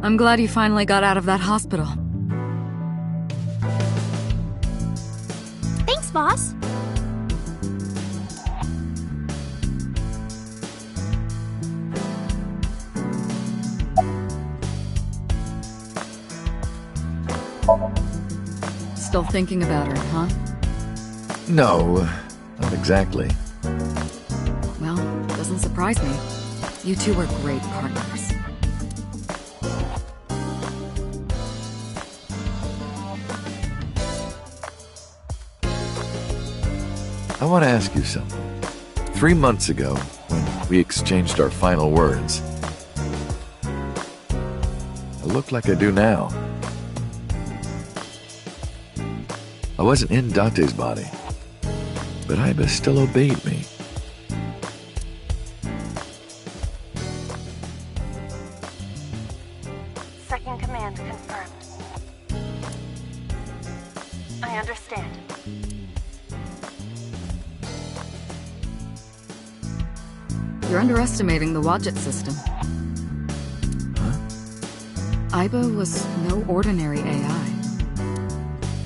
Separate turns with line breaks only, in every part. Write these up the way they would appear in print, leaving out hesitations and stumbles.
I'm glad you finally got out of that hospital.
Thanks, boss.
Still thinking about her, huh?
No, not exactly.
Well, doesn't surprise me. You two are great partners.
I want to ask you something. 3 months ago, when we exchanged our final words, I look like I do now. I wasn't in Dante's body, but Iba still obeyed me.
Second command confirmed. I understand.
You're underestimating the Wadjet system.
Huh?
Iba was no ordinary AI.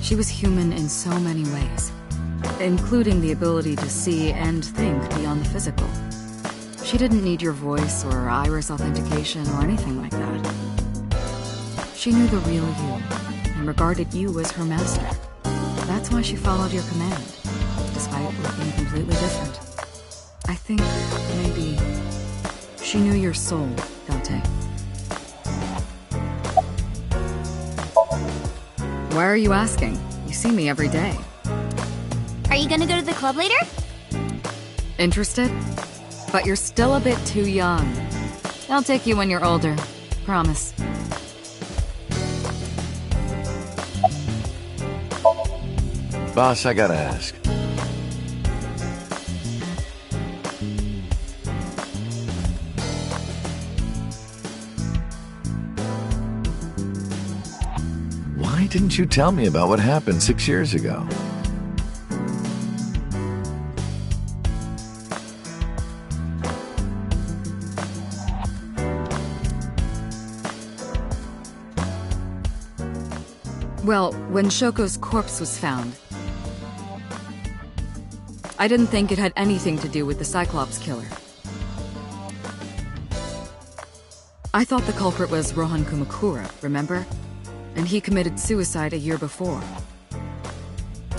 She was human in so many ways, including the ability to see and think beyond the physical. She didn't need your voice or iris authentication or anything like that. She knew the real you and regarded you as her master. That's why she followed your command, despite looking completely different. I think maybe she knew your soul, Dante. Why are you asking? You see me every day.
Are you gonna go to the club later?
Interested? But you're still a bit too young. I'll take you when you're older. Promise.
Boss, I gotta ask. Why didn't you tell me about what happened 6 years ago?
Well, when Shoko's corpse was found, I didn't think it had anything to do with the Cyclops killer. I thought the culprit was Rohan Kumakura, remember? And he committed suicide a year before.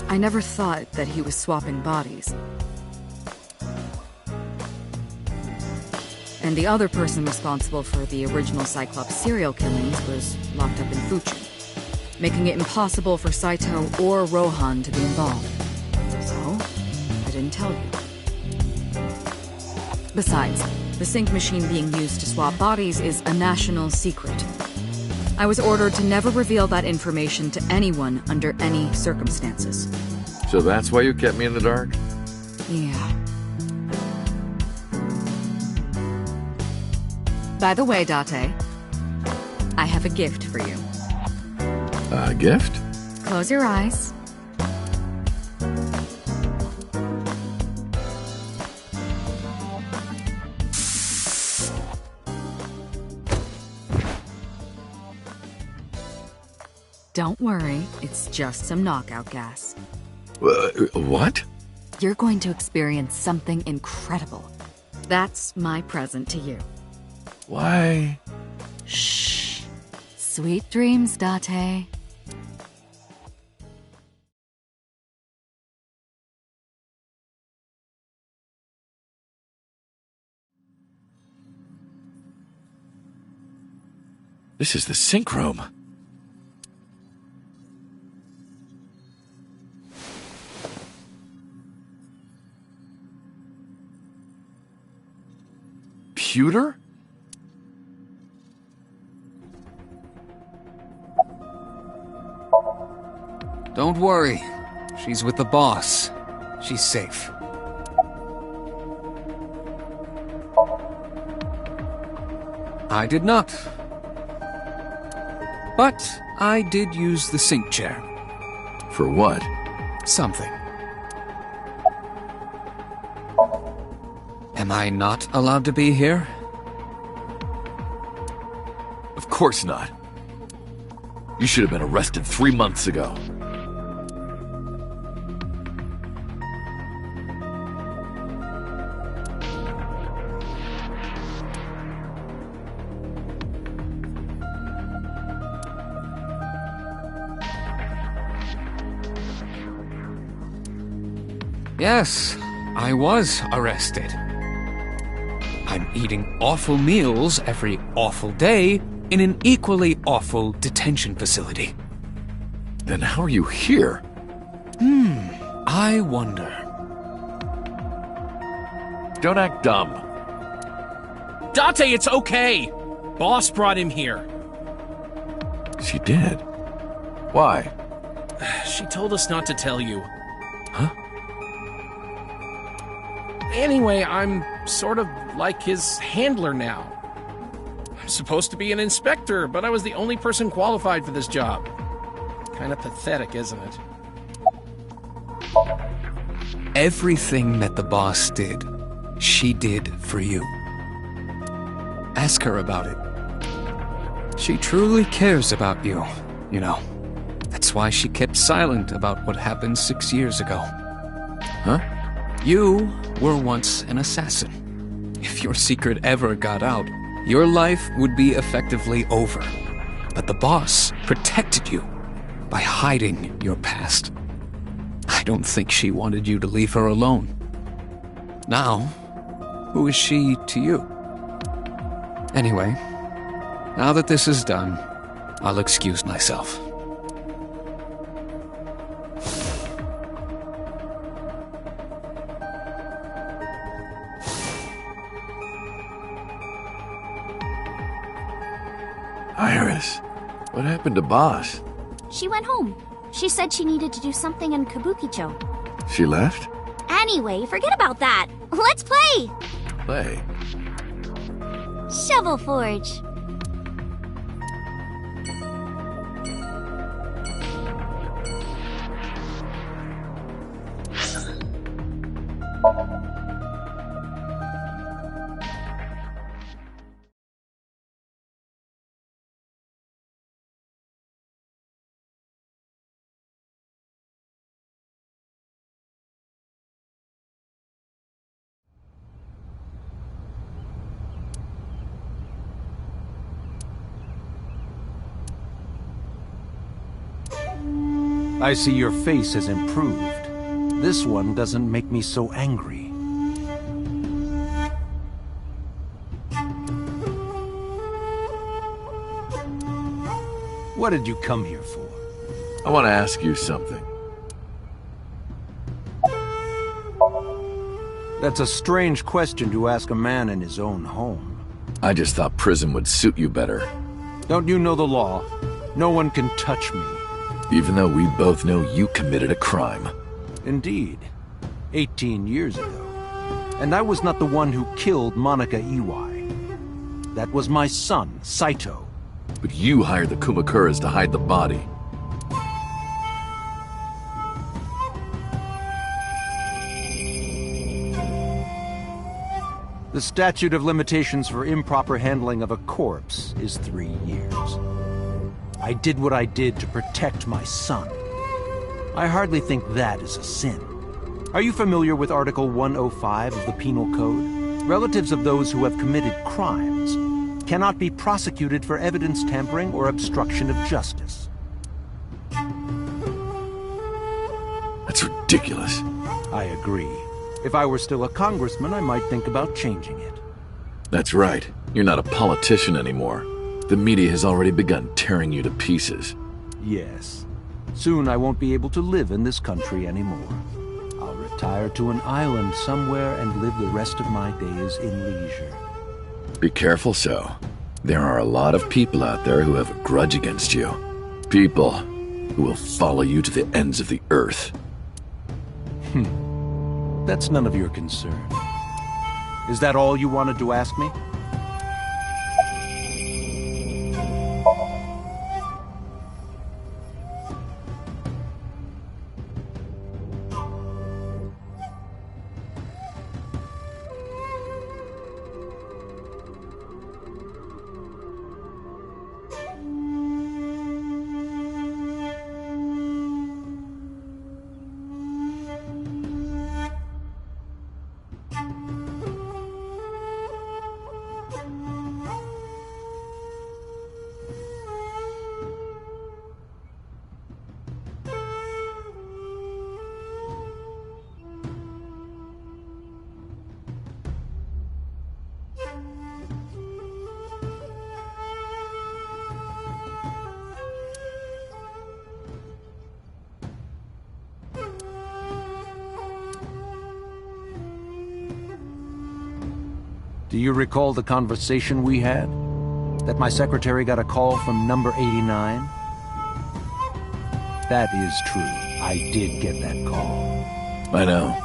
I never thought that he was swapping bodies. And the other person responsible for the original Cyclops serial killings was locked up in Fuchu, making it impossible for Saito or Rohan to be involved. So, I didn't tell you. Besides, the sync machine being used to swap bodies is a national secret. I was ordered to never reveal that information to anyone under any circumstances.
So that's why you kept me in the dark?
Yeah. By the way, Date, I have a gift for you.
A gift?
Close your eyes. Don't worry, it's just some knockout gas.
What?
You're going to experience something incredible. That's my present to you.
Why?
Shh. Sweet dreams, Date.
This is the sync room. Computer?
Don't worry. She's with the boss. She's safe. I did not. But I did use the sync chair.
For what?
Something. Am I not allowed to be here? Of
course not. You should have been arrested 3 months ago.
Yes, I was arrested. I'm eating awful meals every awful day in an equally awful detention facility.
Then how are you here?
I wonder.
Don't act dumb.
Date, it's okay! Boss brought him here.
She did. Why?
She told us not to tell you.
Huh?
Anyway, I'm sort of like his handler now. I'm supposed to be an inspector, but I was the only person qualified for this job. Kinda pathetic, isn't it?
Everything that the boss did, she did for you. Ask her about it. She truly cares about you, you know. That's why she kept silent about what happened 6 years ago.
Huh?
You were once an assassin. If your secret ever got out, your life would be effectively over. But the boss protected you by hiding your past. I don't think she wanted you to leave her alone. Now, who is she to you? Anyway, now that this is done, I'll excuse myself.
Iris, what happened to Boss?
She went home. She said she needed to do something in Kabukicho.
She left?
Anyway, forget about that. Let's play!
Play.
Shovel Forge.
I see your face has improved. This one doesn't make me so angry. What did you come here for?
I want to ask you something.
That's a strange question to ask a man in his own home.
I just thought prison would suit you better.
Don't you know the law? No one can touch me.
Even though we both know you committed a crime.
Indeed. 18 years ago. And I was not the one who killed Monica Iwai. That was my son, Saito.
But you hired the Kumakuras to hide the body.
The statute of limitations for improper handling of a corpse is 3 years. I did what I did to protect my son. I hardly think that is a sin. Are you familiar with Article 105 of the Penal Code? Relatives of those who have committed crimes cannot be prosecuted for evidence tampering or obstruction of justice.
That's ridiculous.
I agree. If I were still a congressman, I might think about changing it.
That's right. You're not a politician anymore. The media has already begun tearing you to pieces.
Yes. Soon I won't be able to live in this country anymore. I'll retire to an island somewhere and live the rest of my days in leisure.
Be careful, so. There are a lot of people out there who have a grudge against you. People who will follow you to the ends of the earth.
That's none of your concern. Is that all you wanted to ask me? Do you recall the conversation we had? That my secretary got a call from number 89? That is true. I did get that call.
I know.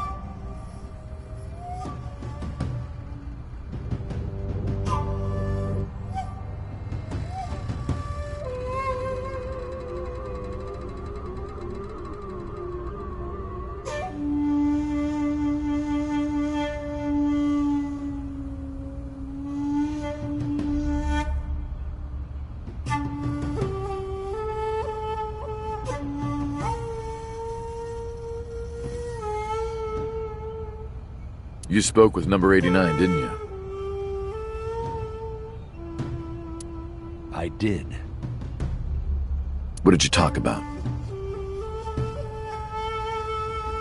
You spoke with number 89, didn't you?
I did.
What did you talk about?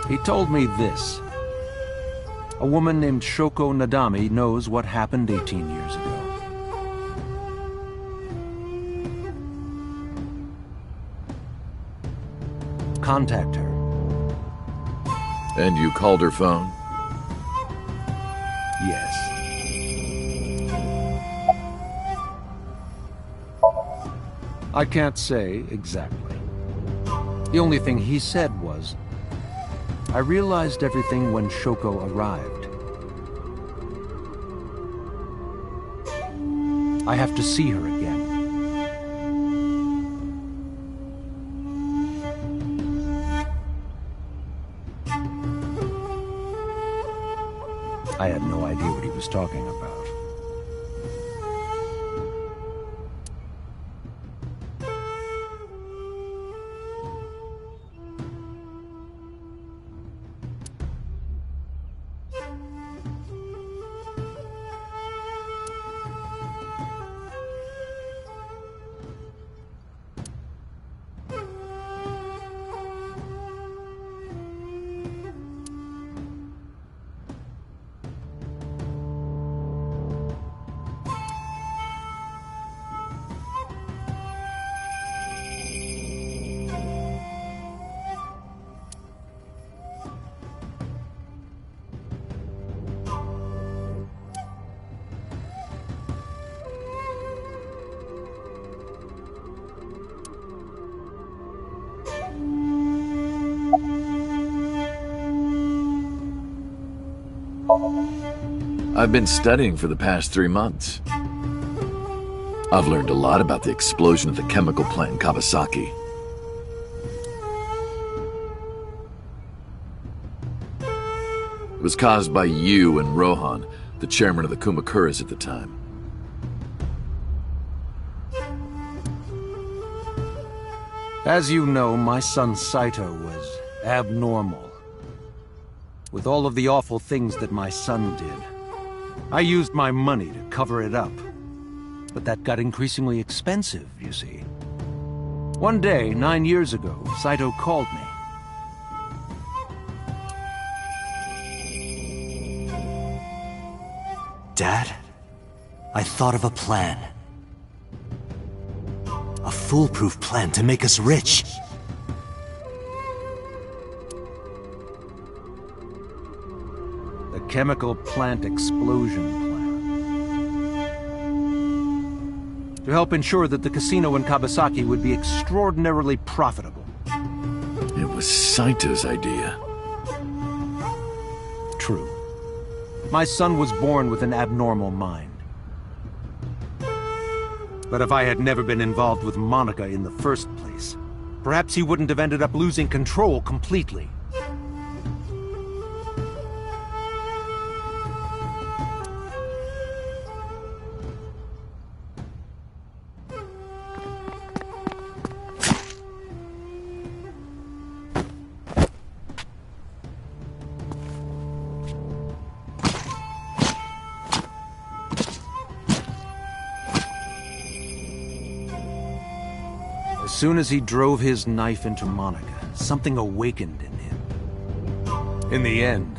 He told me this. A woman named Shoko Nadami knows what happened 18 years ago. Contact her.
And you called her phone?
Yes. I can't say exactly. The only thing he said was, I realized everything when Shoko arrived. I have to see her again. I had no idea what he was talking about.
I've been studying for the past 3 months. I've learned a lot about the explosion of the chemical plant in Kawasaki. It was caused by you and Rohan, the chairman of the Kumakuras at the time.
As you know, my son Saito was abnormal. With all of the awful things that my son did, I used my money to cover it up. But that got increasingly expensive, you see. One day, 9 years ago, Saito called me.
Dad, I thought of a plan. A foolproof plan to make us rich.
The chemical plant explosion plan. To help ensure that the casino in Kawasaki would be extraordinarily profitable.
It was Saito's idea.
True. My son was born with an abnormal mind. But if I had never been involved with Monica in the first place, perhaps he wouldn't have ended up losing control completely. As soon as he drove his knife into Monica, something awakened in him. In the end,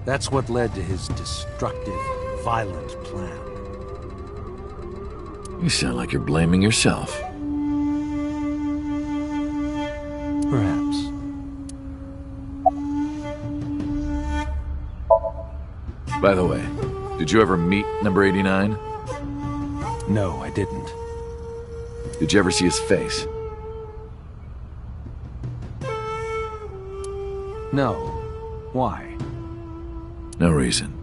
that's what led to his destructive, violent plan.
You sound like you're blaming yourself.
Perhaps.
By the way, Did you ever meet number 89?
No, I didn't.
Did you ever see his face?
No. Why?
No reason.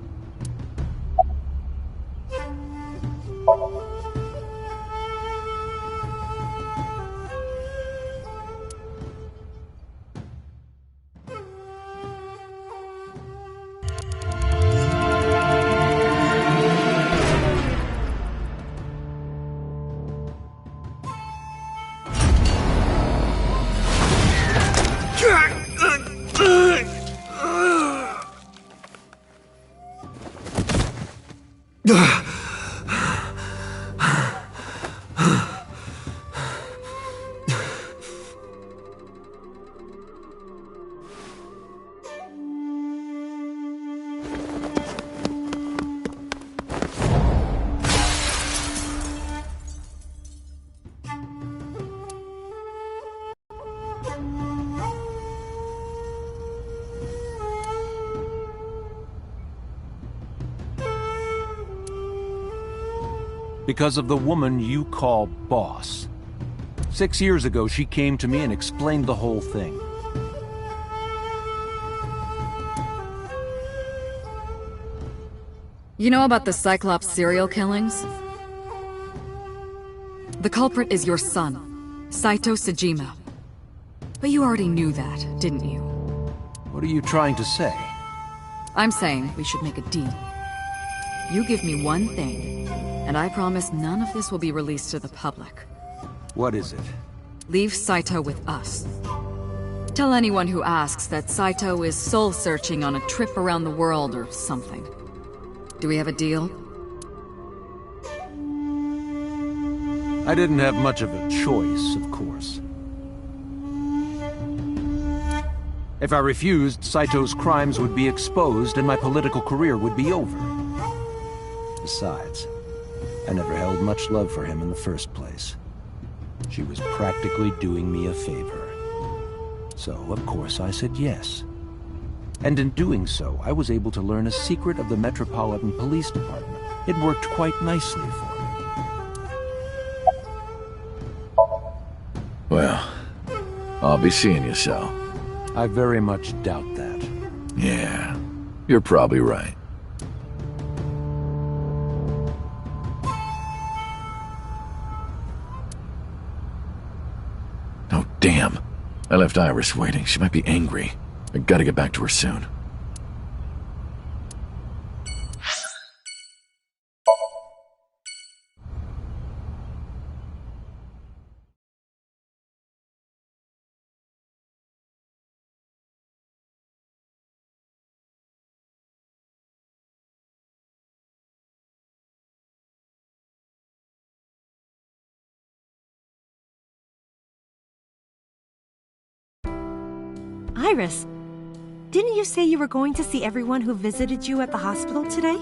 Because of the woman you call boss. 6 years ago, she came to me and explained the whole thing.
You know about the Cyclops serial killings? The culprit is your son, Saito Sejima. But you already knew that, didn't you?
What are you trying to say?
I'm saying we should make a deal. You give me one thing, and I promise none of this will be released to the public.
What is it?
Leave Saito with us. Tell anyone who asks that Saito is soul-searching on a trip around the world or something. Do we have a deal?
I didn't have much of a choice, of course. If I refused, Saito's crimes would be exposed and my political career would be over. Besides, I never held much love for him in the first place. She was practically doing me a favor. So, of course, I said yes. And in doing so, I was able to learn a secret of the Metropolitan Police Department. It worked quite nicely for me.
Well, I'll be seeing you, Sal.
I very much doubt that.
Yeah, you're probably right. Oh, damn. I left Iris waiting. She might be angry. I gotta get back to her soon.
Iris, didn't you say you were going to see everyone who visited you at the hospital today?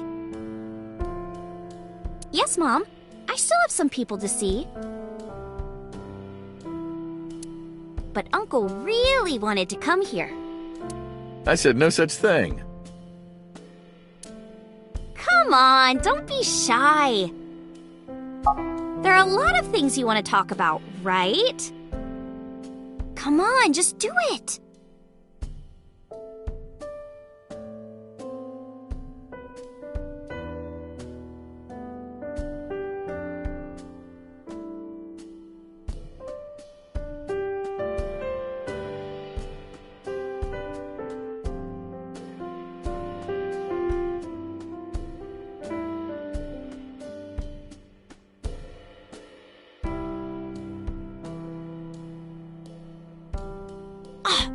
Yes, Mom. I still have some people to see. But Uncle really wanted to come here.
I said no such thing.
Come on, don't be shy. There are a lot of things you want to talk about, right? Come on, just do it.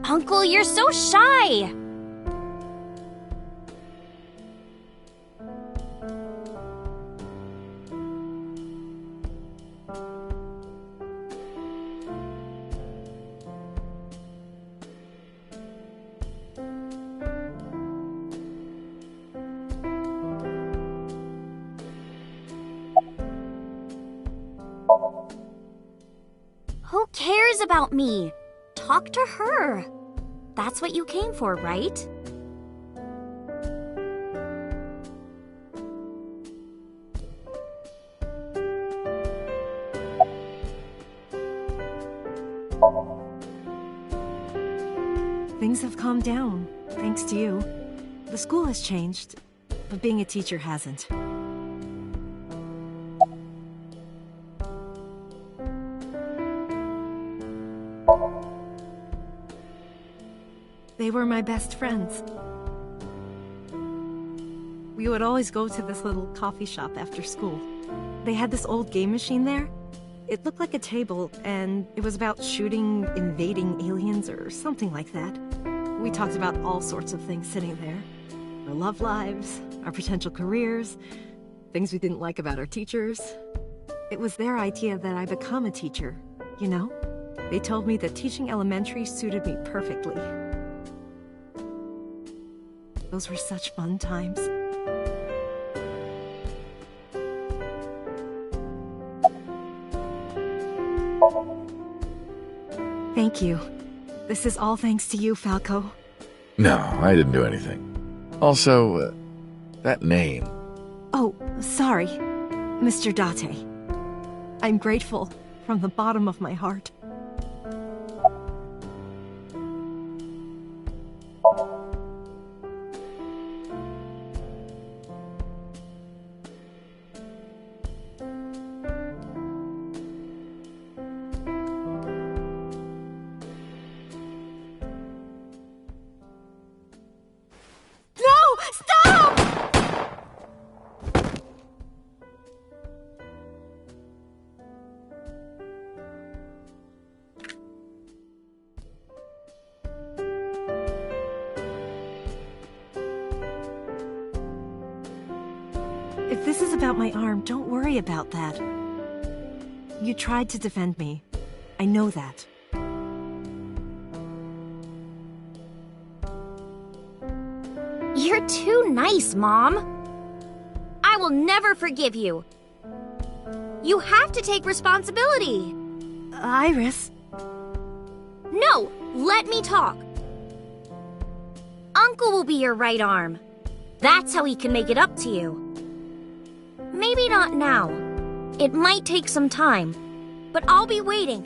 Uncle, you're so shy! Who cares about me? Talk to her. That's what you came for, right?
Things have calmed down, thanks to you. The school has changed, but being a teacher hasn't. They were my best friends. We would always go to this little coffee shop after school. They had this old game machine there. It looked like a table, and it was about shooting invading aliens or something like that. We talked about all sorts of things sitting there. Our love lives, our potential careers, things we didn't like about our teachers. It was their idea that I become a teacher, you know? They told me that teaching elementary suited me perfectly. Those were such fun times. Thank you. This is all thanks to you, Falco.
No, I didn't do anything. Also, that name.
Oh, sorry, Mr. Date. I'm grateful from the bottom of my heart. If this is about my arm, don't worry about that. You tried to defend me. I know that.
You're too nice, Mom. I will never forgive you. You have to take responsibility.
Iris.
No, let me talk. Uncle will be your right arm. That's how he can make it up to you. Maybe not now. It might take some time, but I'll be waiting.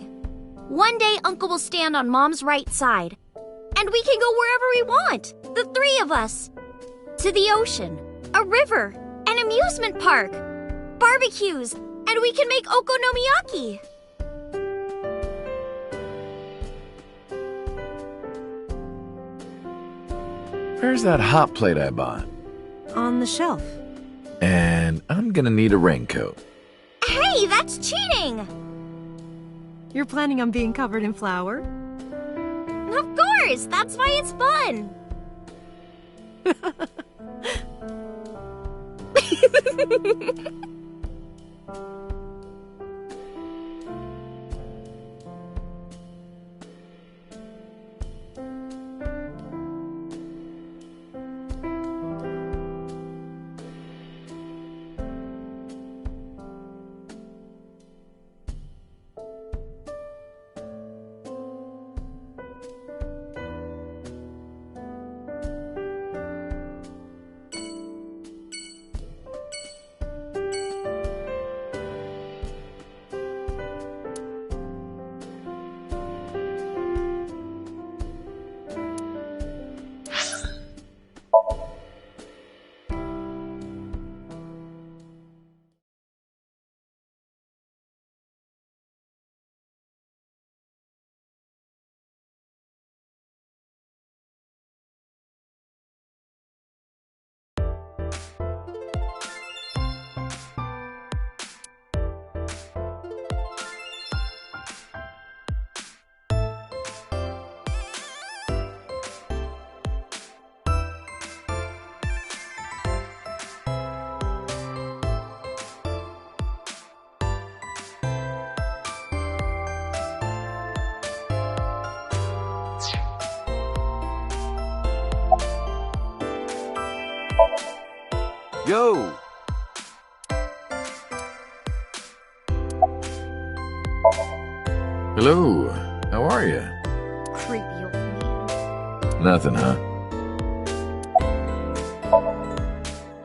One day Uncle will stand on Mom's right side, and we can go wherever we want, the three of us. To the ocean, a river, an amusement park, barbecues, and we can make okonomiyaki.
Where's that hot plate I bought?
On the shelf.
And I'm gonna need a raincoat.
Hey, that's cheating!
You're planning on being covered in flour?
Of course! That's why it's fun!
Yo!
Hello, how are you?
Creepy old man.
Nothing, huh?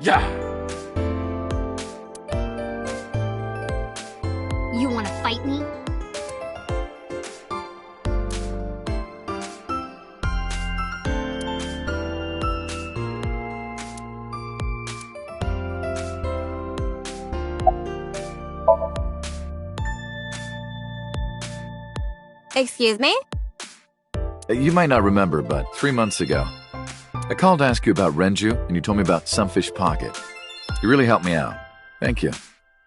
Yeah!
You wanna fight me? Excuse me?
You might not remember, but 3 months ago, I called to ask you about Renju, and you told me about Sunfish Pocket. You really helped me out. Thank you.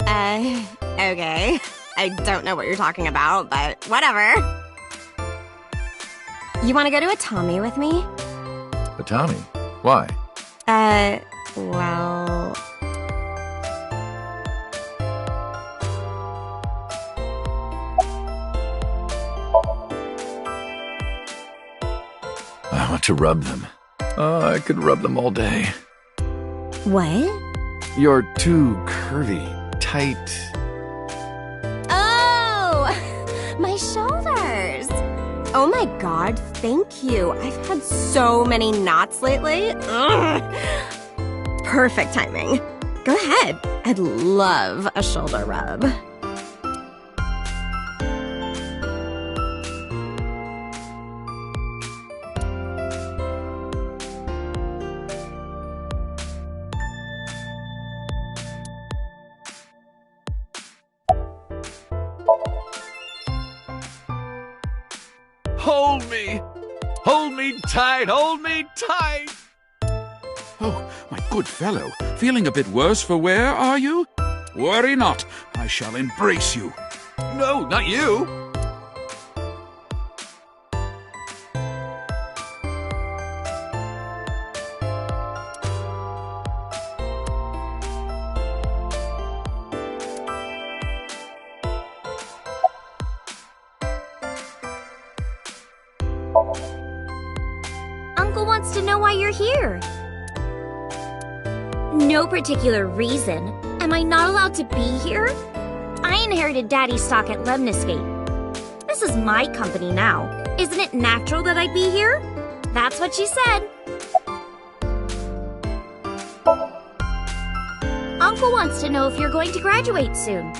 Okay. I don't know what you're talking about, but whatever. You want to go to Atami with me?
Atami? Why?
Well...
I want to rub them. Oh, I could rub them all day.
What?
You're too curvy, tight.
Oh! My shoulders! Oh my god, thank you. I've had so many knots lately. Ugh. Perfect timing. Go ahead. I'd love a shoulder rub.
Hold me! Hold me tight! Hold me tight!
Oh, my good fellow, feeling a bit worse for wear, are you? Worry not, I shall embrace you.
No, not you!
Uncle wants to know why you're here. No particular reason. Am I not allowed to be here? I inherited Daddy's stock at Lemnisgate. This is my company now. Isn't it natural that I'd be here? That's what she said. Uncle wants to know if you're going to graduate soon.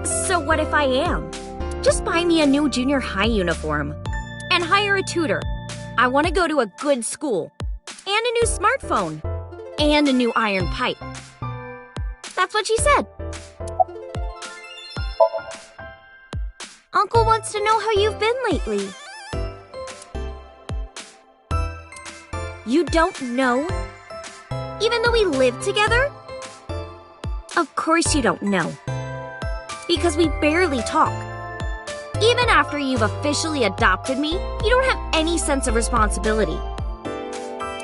So what if I am? Just buy me a new junior high uniform. And hire a tutor. I want to go to a good school. And a new smartphone. And a new iron pipe. That's what she said. Uncle wants to know how you've been lately. You don't know? Even though we live together? Of course you don't know. Because we barely talk. Even after you've officially adopted me, you don't have any sense of responsibility.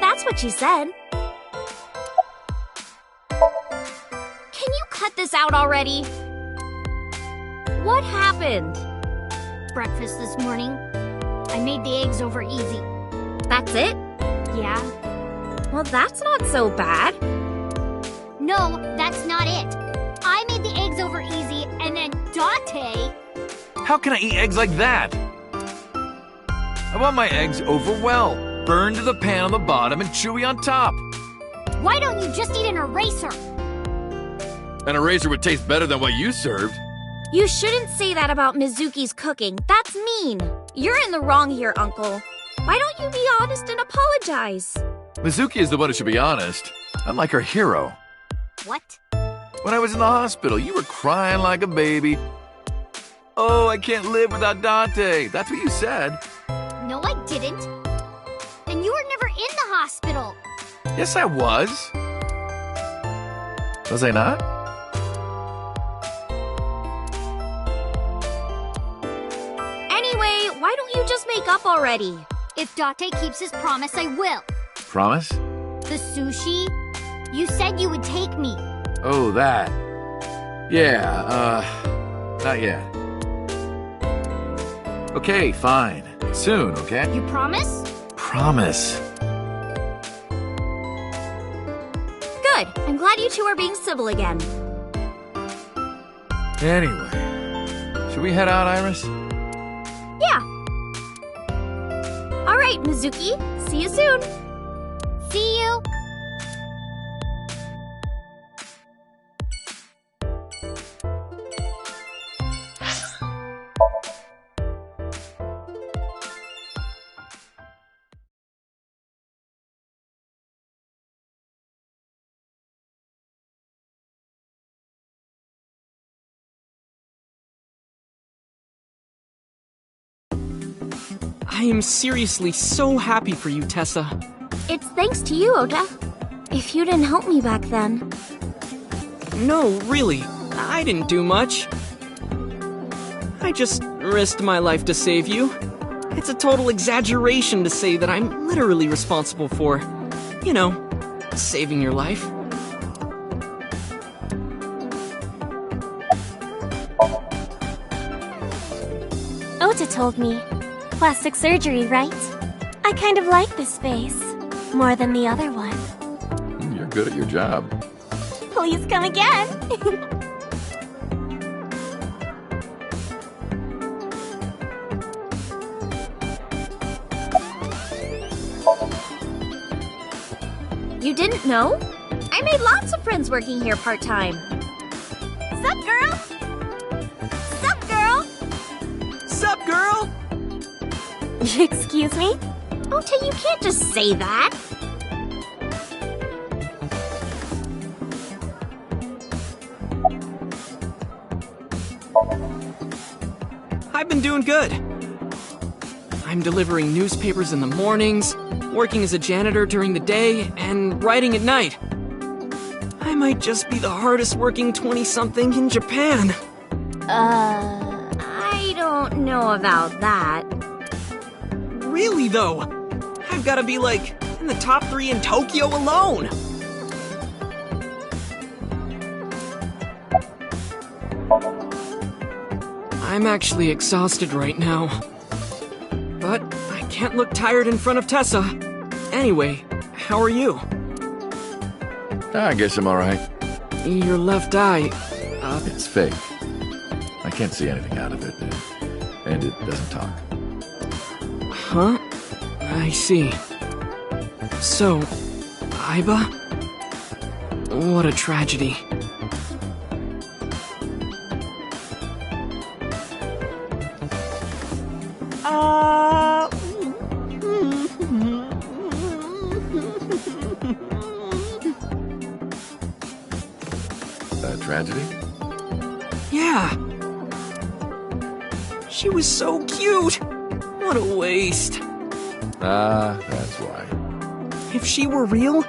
That's what she said. Can you cut this out already? What happened?
Breakfast this morning. I made the eggs over easy.
That's it?
Yeah.
Well, that's not so bad.
No, that's not it. I made the eggs over easy, and then Date...
How can I eat eggs like that? I want my eggs over well, burned to the pan on the bottom and chewy on top.
Why don't you just eat an eraser?
An eraser would taste better than what you served.
You shouldn't say that about Mizuki's cooking. That's mean. You're in the wrong here, Uncle. Why don't you be honest and apologize?
Mizuki is the one who should be honest. I'm like her hero.
What?
When I was in the hospital, you were crying like a baby. Oh, I can't live without Dante. That's what you said.
No, I didn't. And you were never in the hospital.
Yes, I was. Was I not?
Anyway, why don't you just make up already?
If Date keeps his promise, I will.
Promise?
The sushi? You said you would take me.
Oh, that. Yeah, not yet. Okay, fine. Soon, okay?
You promise?
Promise.
Good. I'm glad you two are being civil again.
Anyway, should we head out, Iris?
Yeah. All right, Mizuki. See you soon.
See you.
I am seriously so happy for you, Tessa.
It's thanks to you, Ota. If you didn't help me back then.
No, really, I didn't do much. I just risked my life to save you. It's a total exaggeration to say that I'm literally responsible for, you know, saving your life.
Ota told me. Plastic surgery, right? I kind of like this face. More than the other one.
You're good at your job.
Please come again. You didn't know? I made lots of friends working here part-time. Sup, girl? Sup, girl?
Sup, girl?
Excuse me? Ota, you can't just say that.
I've been doing good. I'm delivering newspapers in the mornings, working as a janitor during the day, and writing at night. I might just be the hardest working 20-something in Japan.
I don't know about that.
Really, though? I've gotta be, like, in the top 3 in Tokyo alone! I'm actually exhausted right now. But I can't look tired in front of Tessa. Anyway, how are you?
I guess I'm alright.
Your left eye...
It's fake. I can't see anything out of it. And it doesn't talk.
Huh? I see. So, Aiba? What a tragedy.
A tragedy?
Yeah. She was so cute. What a waste.
That's why.
If she were real,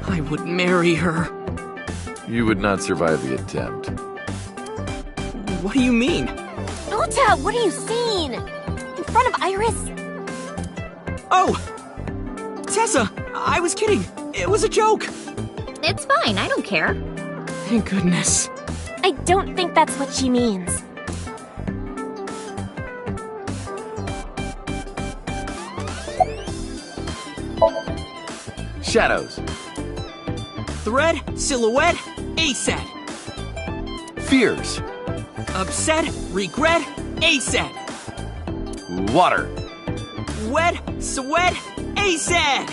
I would marry her.
You would not survive the attempt.
What do you mean?
Ota, what are you saying? In front of Iris?
Oh! Tessa, I was kidding. It was a joke.
It's fine, I don't care.
Thank goodness.
I don't think that's what she means.
Shadows.
Thread, silhouette, aset.
Fears.
Upset, regret, aset.
Water.
Wet, sweat, aset.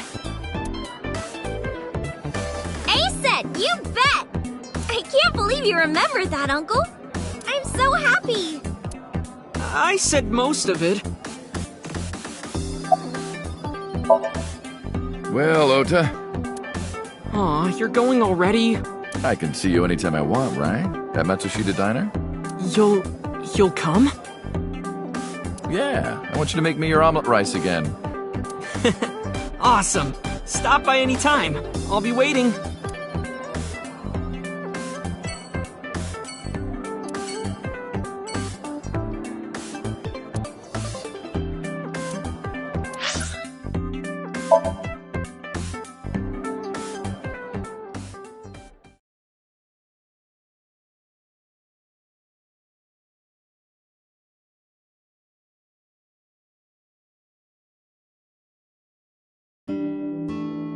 Aset, you bet! I can't believe you remembered that, Uncle. I'm so happy.
I said most of it.
Well, Ota.
Aw, you're going already?
I can see you anytime I want, right? At Matsushita Diner?
You'll come?
Yeah, I want you to make me your omelet rice again.
Awesome. Stop by any time. I'll be waiting.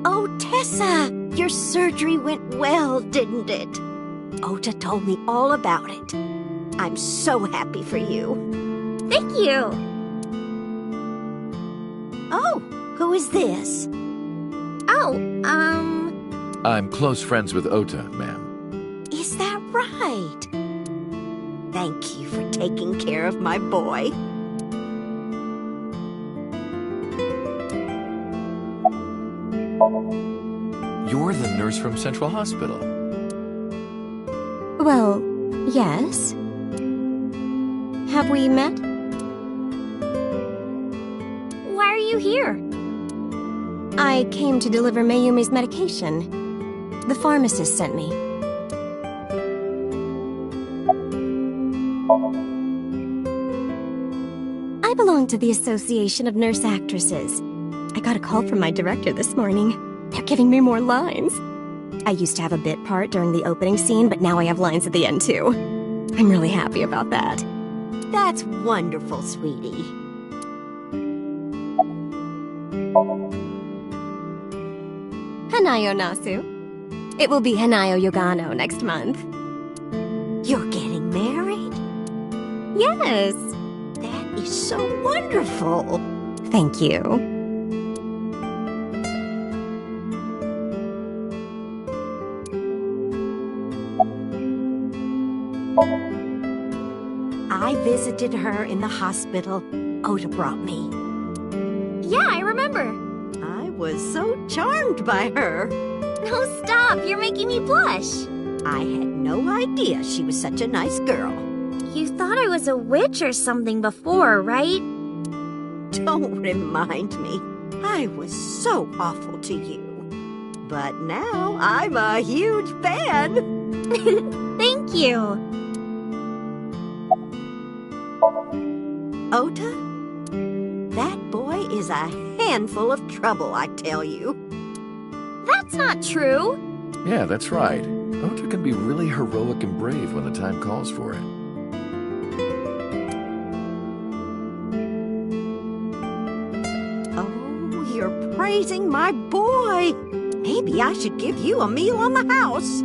Oh, Tessa, your surgery went well, didn't it? Ota told me all about it. I'm so happy for you.
Thank you.
Oh, who is this?
Oh,
I'm close friends with Ota, ma'am.
Is that right? Thank you for taking care of my boy.
You're the nurse from Central Hospital.
well, yes. Have we met? you here?
I came to deliver Mayumi's medication. The pharmacist sent me. I belong to the Association of Nurse Actresses. I got a call from my director this morning. They're giving me more lines. I used to have a bit part during the opening scene, but now I have lines at the end too. I'm really happy about that.
That's wonderful, sweetie.
Hanayo Nasu. It will be Hanayo Yogano next month.
You're getting married?
Yes.
That is so wonderful.
Thank you.
I visited her in the hospital. Ota brought me.
Yeah, I remember.
I was so charmed by her.
No, stop. You're making me blush.
I had no idea she was such a nice girl.
You thought I was a witch or something before, right?
Don't remind me. I was so awful to you. But now I'm a huge fan.
Thank you.
Ota, that boy is a handful of trouble, I tell you.
That's not true.
Yeah, that's right. Ota can be really heroic and brave when the time calls for it.
Oh, you're praising my boy. Maybe I should give you a meal on the house.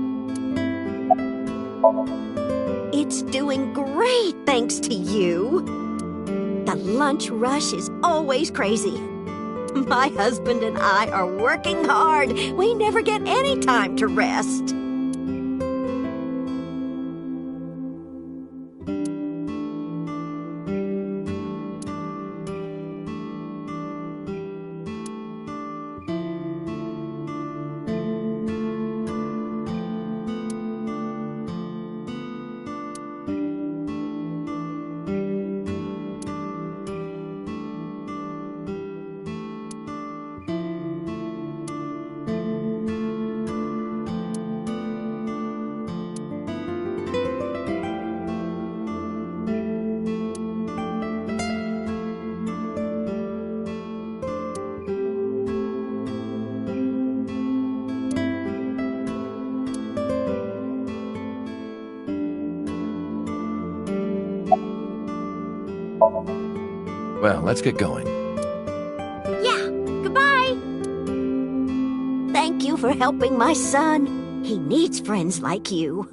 It's doing great thanks to you. The lunch rush is always crazy. My husband and I are working hard. We never get any time to rest.
Well, let's get going.
Yeah, goodbye.
Thank you for helping my son. He needs friends like you.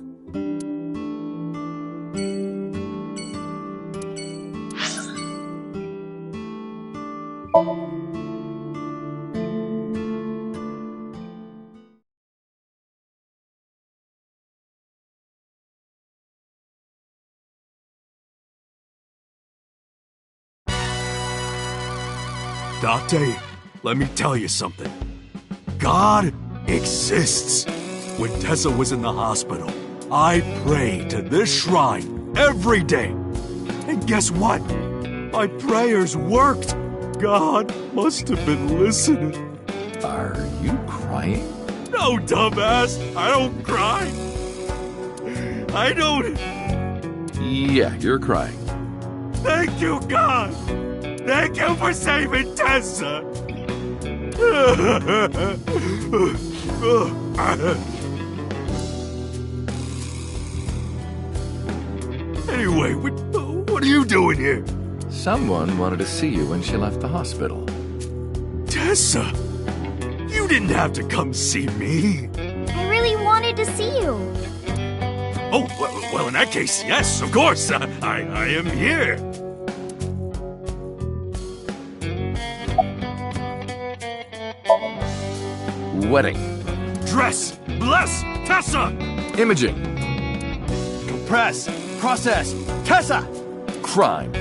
Date, let me tell you something. God exists. When Tessa was in the hospital, I prayed to this shrine every day. And guess what? My prayers worked. God must have been listening.
Are you crying?
No, dumbass. I don't cry. I don't...
Yeah, you're crying.
Thank you, God. Thank you for saving Tessa! Anyway, what are you doing here?
Someone wanted to see you when she left the hospital.
Tessa! You didn't have to come see me.
I really wanted to see you.
Oh, well, in that case, yes, of course. I am here.
Wedding.
Dress. Bless. Tessa.
Imaging.
Compress. Process. Tessa.
Crime.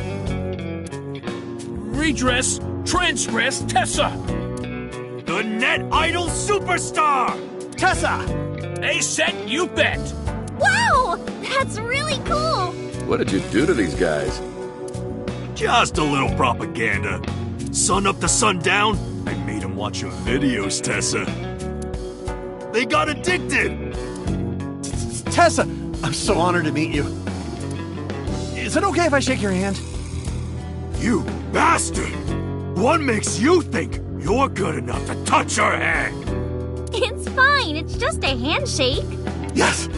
Redress. Transgress. Tessa.
The net idol superstar.
Tessa.
A set, you bet.
Wow, that's really cool.
What did you do to these guys?
Just a little propaganda. sun up to sundown. I made them watch your videos, Tessa. They got addicted!
Tessa, I'm so honored to meet you. Is it okay if I shake your hand?
You bastard! What makes you think you're good enough to touch her hand?
It's fine. It's just a handshake.
Yes!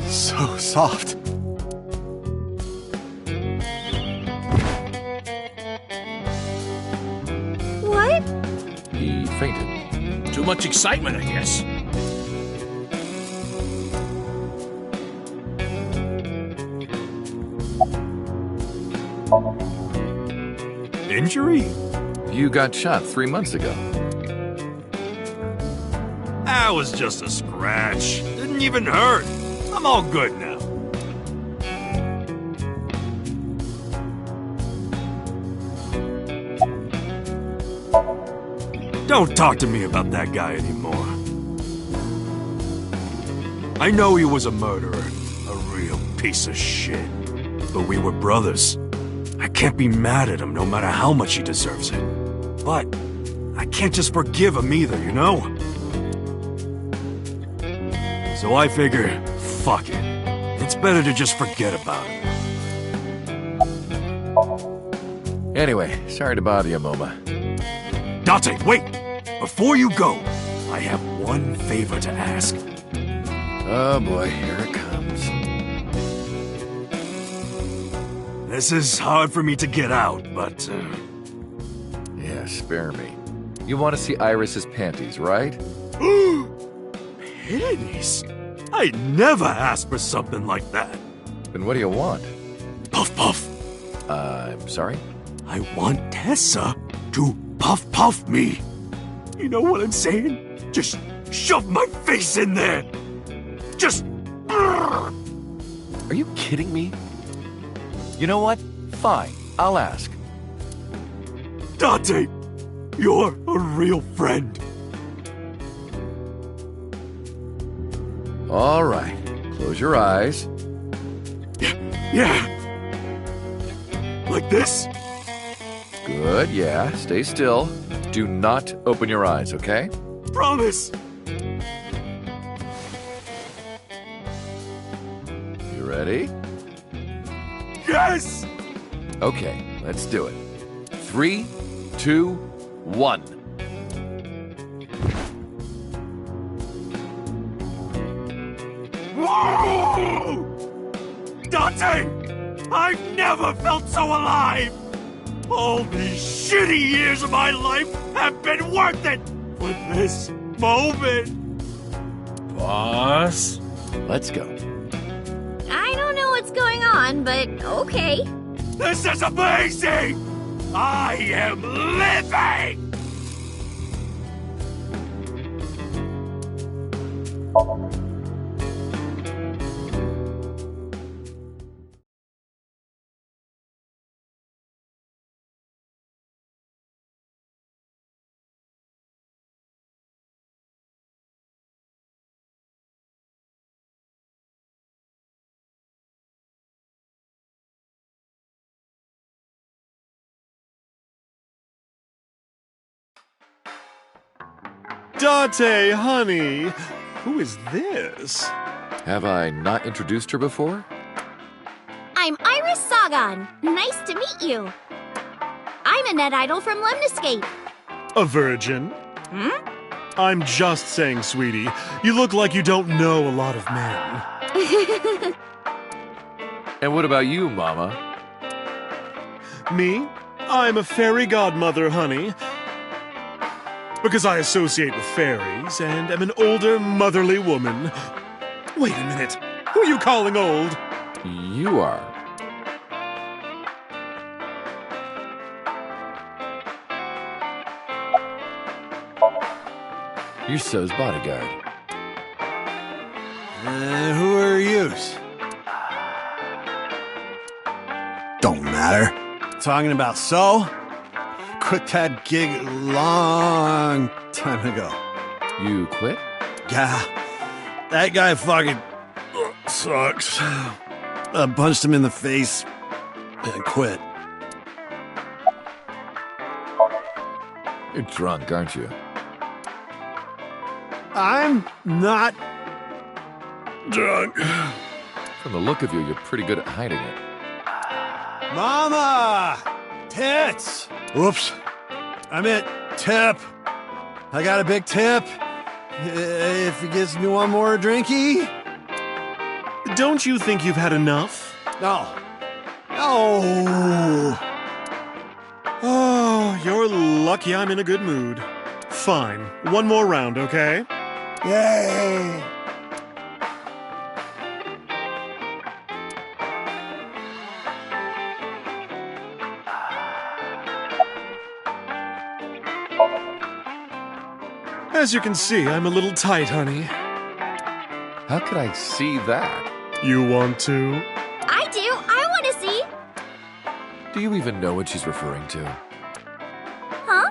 So soft.
What?
He fainted.
Too much excitement, I guess.
Injury?
You got shot 3 months ago.
That was just a scratch. Didn't even hurt. I'm all good now. Don't talk to me about that guy anymore. I know he was a murderer, a real piece of shit. But we were brothers. I can't be mad at him no matter how much he deserves it. But I can't just forgive him either, you know? So I figure, fuck it. It's better to just forget about it.
Anyway, sorry to bother you, Moma.
Date, wait! Before you go, I have one favor to ask.
Oh boy, here it comes.
This is hard for me to get out, but...
Yeah, spare me. You want to see Iris's panties, right?
Panties? I'd never ask for something like that.
Then what do you want?
Puff puff.
I'm sorry?
I want Tessa to puff puff me. You know what I'm saying? Just shove my face in there. Just...
Are you kidding me? You know what? Fine, I'll ask.
Date, you're a real friend.
All right, close your eyes.
Yeah. Like this?
Good, yeah, stay still. Do not open your eyes, okay?
Promise.
You ready?
Yes!
Okay, let's do it. 3, 2, 1.
Whoa! Date! I've never felt so alive! All these shitty years of my life have been worth it for this moment!
Boss?
Let's go.
I don't know what's going on, but okay.
This is amazing! I am living!
Date, honey, who is this?
Have I not introduced her before?
I'm Iris Sagan. Nice to meet you. I'm a net idol from Lemniscape.
A virgin?
Hmm?
I'm just saying, sweetie. You look like you don't know a lot of men.
And what about you, Mama?
Me? I'm a fairy godmother, honey. Because I associate with fairies and am an older, motherly woman. Wait a minute. Who are you calling old?
You are. You're So's bodyguard.
Who are yous? Don't matter. Talking about So? Quit that gig a long time ago.
You quit?
Yeah. That guy fucking...
sucks. I punched him in the face and quit.
You're drunk, aren't you?
I'm not drunk.
From the look of you, you're pretty good at hiding it.
Mama! Tits! Oops. I meant tip. I got a big tip. If he gives me one more drinky.
Don't you think you've had enough?
No. No.
Oh, you're lucky I'm in a good mood. Fine. One more round, okay?
Yay!
As you can see, I'm a little tight, honey.
How could I see that?
You want to?
I do. I want to see.
Do you even know what she's referring to?
Huh?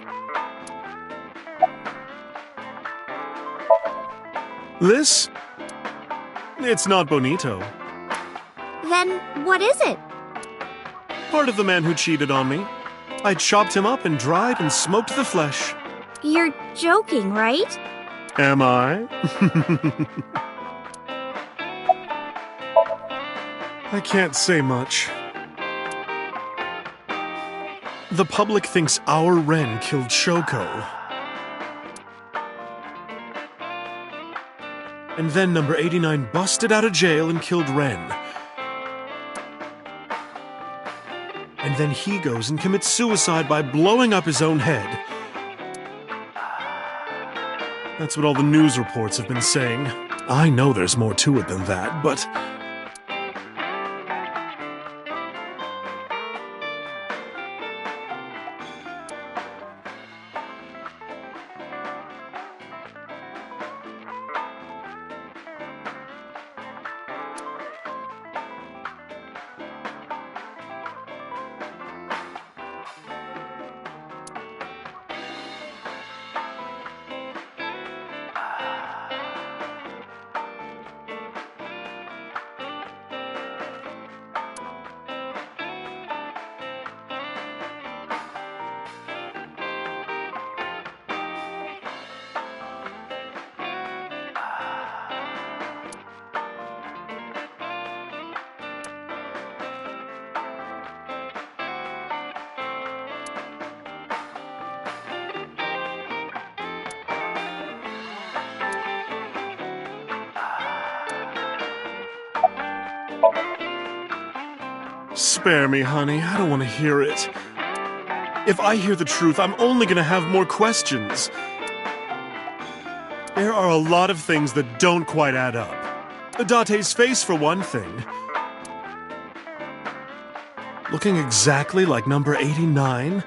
This? It's not bonito.
Then what is it?
Part of the man who cheated on me. I chopped him up and dried and smoked the flesh.
You're joking, right?
Am I? I can't say much. The public thinks our Ren killed Shoko. And then number 89 busted out of jail and killed Ren. And then he goes and commits suicide by blowing up his own head. That's what all the news reports have been saying. I know there's more to it than that, but... Spare me, honey. I don't want to hear it. If I hear the truth, I'm only going to have more questions. There are a lot of things that don't quite add up. Date's face, for one thing. Looking exactly like number 89?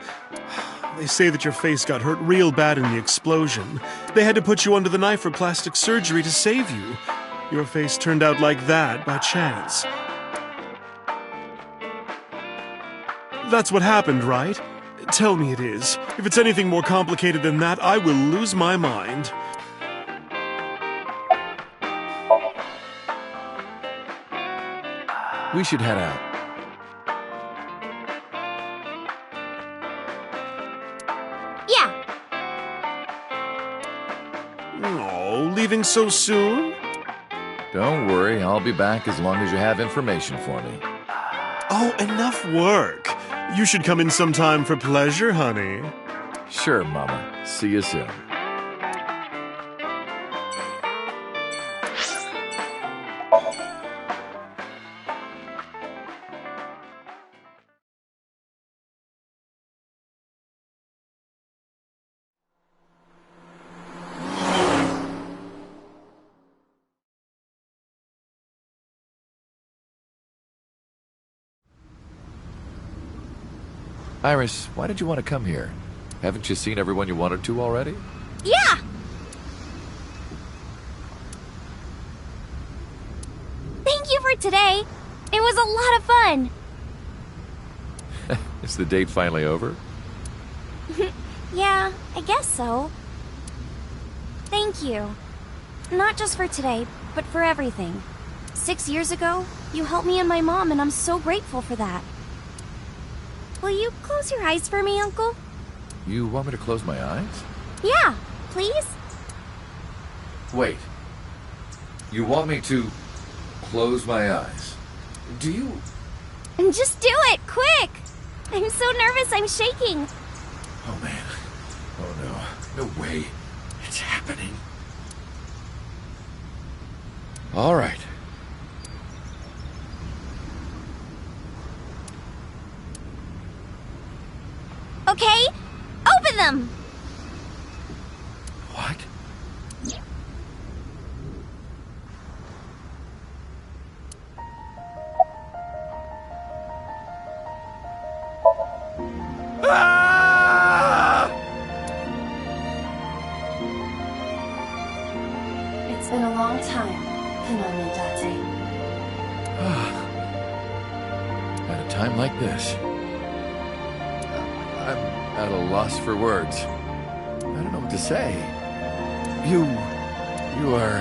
They say that your face got hurt real bad in the explosion. They had to put you under the knife for plastic surgery to save you. Your face turned out like that by chance. That's what happened, right? Tell me it is. If it's anything more complicated than that, I will lose my mind.
We should head out.
Yeah.
Oh, leaving so soon?
Don't worry, I'll be back as long as you have information for me.
Oh, enough work. You should come in sometime for pleasure, honey.
Sure, Mama. See you soon. Iris, why did you want to come here? Haven't you seen everyone you wanted to already?
Yeah! Thank you for today. It was a lot of fun.
Is the date finally over?
Yeah, I guess so. Thank you. Not just for today, but for everything. 6 years ago, you helped me and my mom, and I'm so grateful for that. Will you close your eyes for me, Uncle?
You want me to close my eyes?
Yeah, please?
Wait. You want me to close my eyes? Do you...
And just do it, quick! I'm so nervous, I'm shaking.
Oh, man. Oh, no. No way. It's happening. All right.
Okay, open them!
What?
It's been a long time, Kanal.
At a time like this, I'm at a loss for words. I don't know what to say. You are,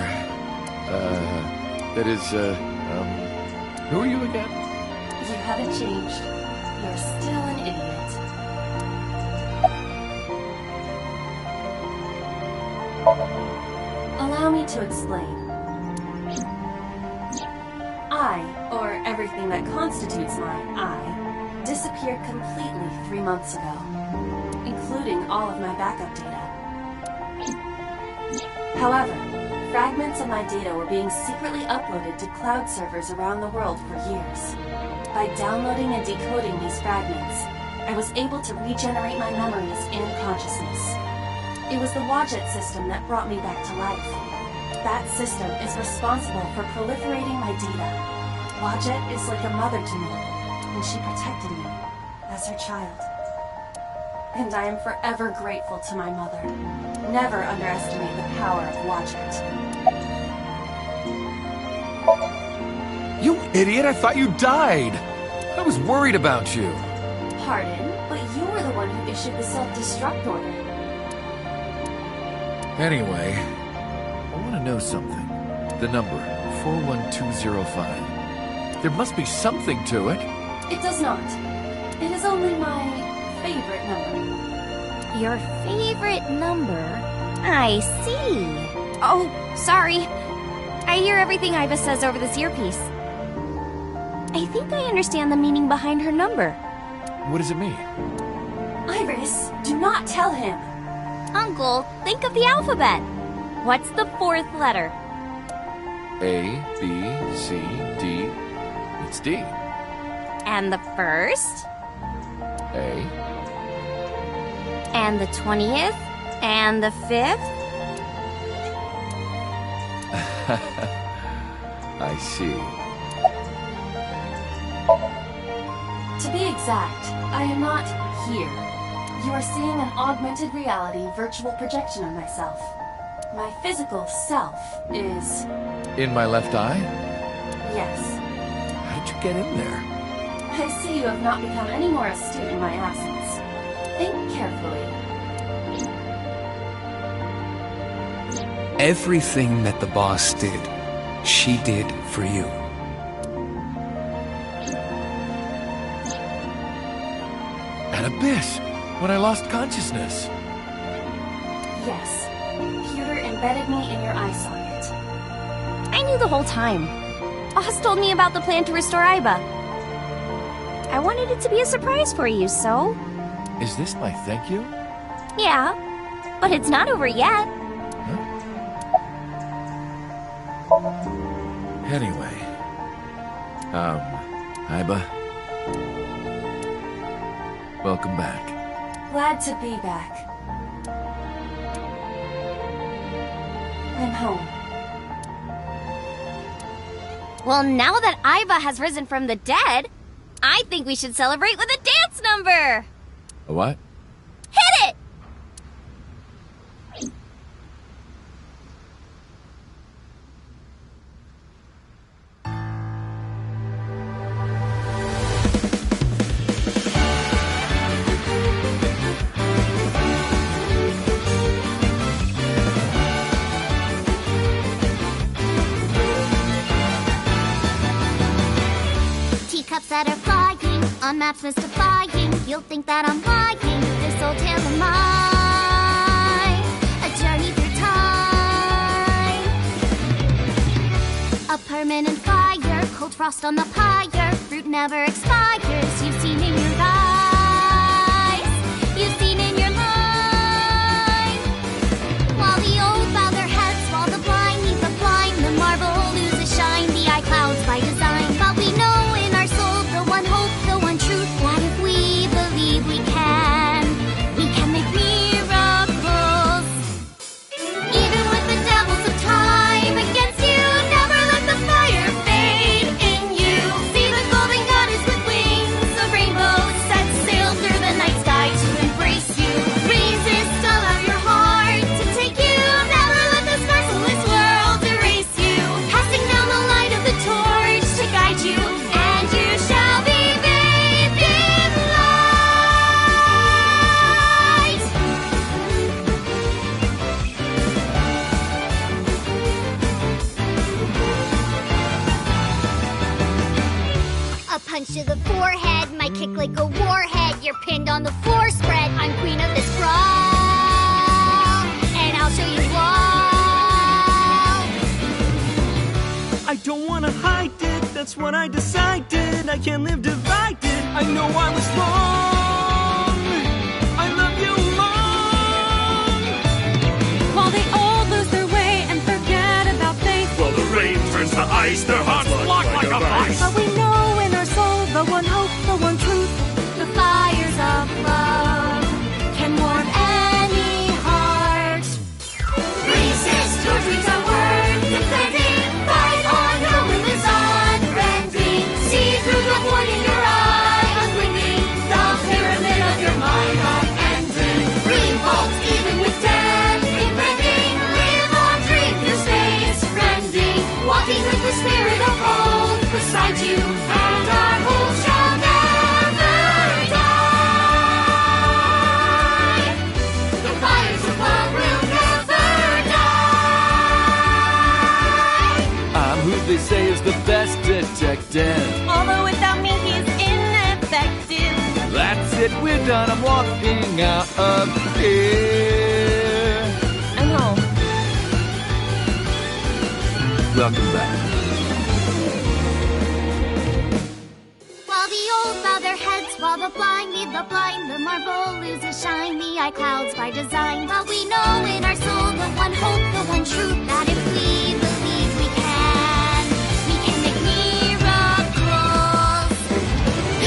who are you again?
You haven't changed. You're still an idiot. Allow me to explain. I, or everything that constitutes my I, disappeared completely 3 months ago, including all of my backup data. However, fragments of my data were being secretly uploaded to cloud servers around the world for years. By downloading and decoding these fragments, I was able to regenerate my memories and consciousness. It was the Wadjet system that brought me back to life. That system is responsible for proliferating my data. Wadjet is like a mother to me, and she protected me as her child. And I am forever grateful to my mother. Never underestimate the power of Wadjet.
You idiot! I thought you died! I was worried about you.
Pardon, but you were the one who issued the self-destruct order.
Anyway, I want to know something. The number, 41205. There must be something to it.
It does not. It is only my favorite number.
Your favorite number? I see. Oh, sorry. I hear everything Iva says over this earpiece. I think I understand the meaning behind her number.
What does it mean?
Iris, do not tell him.
Uncle, think of the alphabet. What's the fourth letter?
A, B, C, D. It's D.
And the first?
A.
And the 20th? And the 5th?
I see.
To be exact, I am not here. You are seeing an augmented reality virtual projection of myself. My physical self is...
In my left eye?
Yes.
How'd you get in there?
I see you have not become any more astute in my absence. Think carefully.
Everything that the boss did, she did for you.
An abyss! When I lost consciousness.
Yes. Pewter embedded me in your eye socket.
I knew the whole time. Oz told me about the plan to restore Iba. I wanted it to be a surprise for you, so...
Is this my thank you?
Yeah, but it's not over yet.
Huh? Anyway. Iba. Welcome back.
Glad to be back. I'm home.
Well, now that Iva has risen from the dead, I think we should celebrate with a dance number!
A what?
Hit it!
cups that are flying, on maps mystifying. You'll think that I'm lying. This old tale of mine, a journey through time. A permanent fire, cold frost on the pyre. Fruit never expires. You've seen in your eyes. You've seen in your mind. While the old bow their heads, while the blind meet the blind, the marvel loses shine. The eye clouds by design. But we know in our soul the one hope, the one truth, that if we believe we can make miracles. Even with the devils of time against you, never let the fire fade in you. See the golden goddess with wings of rainbows set sail through the night sky to embrace you. Resist, allow your heart to take you. Never let this merciless world erase you. Passing down the light of the torch to guide you, and you shall be bathed in light. A punch to the forehead, my kick like a warhead. You're pinned on the floor spread. I'm queen of this brawl, and I'll show you all.
I don't wanna hide it, that's what I decided. I can't live divided, I know I was wrong. I love you long.
While they all lose their way and forget about faith,
Well, the rain turns to ice, their hearts lock like a vice.
but we know in our soul the one hope, the one truth.
The fires of love can warm any heart. Resist, your dreams are worth defending. Fight on, your will is unbending. See through the void in your eye, unwinding. The pyramid of your mind unending. Revolt even with death impending. Live on, dream your space rending. Walking with the spirit of hope beside you, and our hope shall never die. The fires of love will never die.
I'm who they say is the best detective.
Although without me he's ineffective.
That's it, we're done. I'm walking out of here.
I'm home.
Welcome back.
While the old bow their heads, while the blind lead the blind, the marble loses shine, the eye clouds by design. But we know in our soul the one hope, the one truth, that if we believe we can make miracles.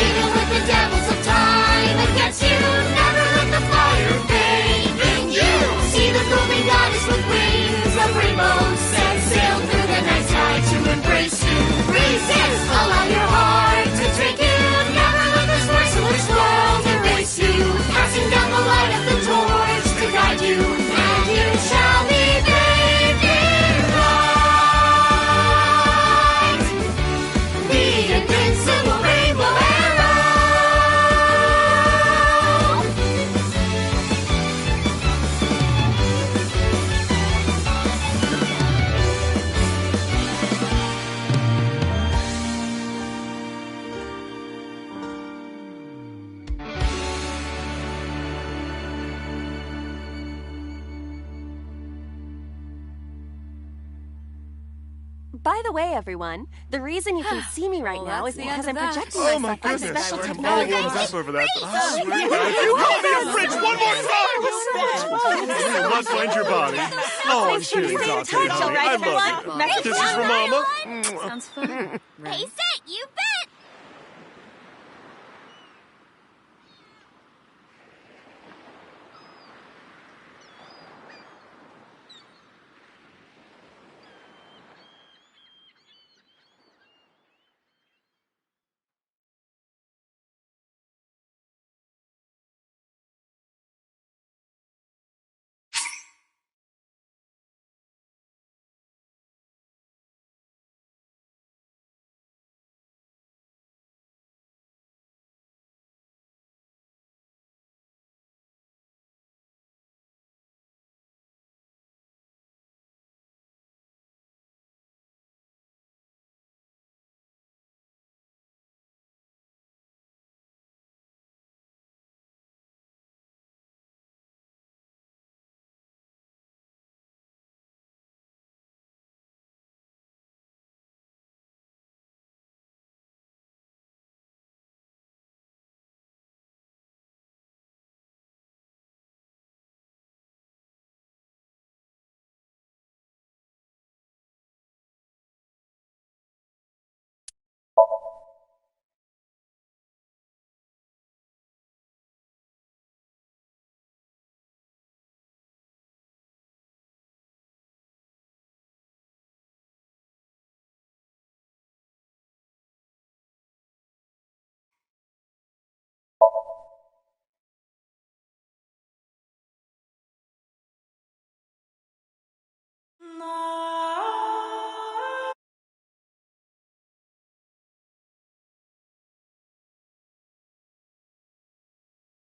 Even with the devils of time against you, never let the fire fade in you. See the golden goddess with wings of rainbows set sail through the night sky to embrace you. Resist, allow your heart to take you. Never let this merciless world erase you. Passing down the light of the torch to guide you, and you shall be bathed in light. The invincible rainbow arrow.
By the way, everyone, the reason you can see me right now is because I'm projecting
Oh my
myself on
goodness.
special
I'm all
technology.
warmed up over that.
You have me a fridge one more time!
You must find your body. Oh, I'm sure
Stay in
exhausted,
touch, all
honey.
right,
I
everyone?
love you. Kisses from Mama.
Sounds fun. Hey, Sit, you bet!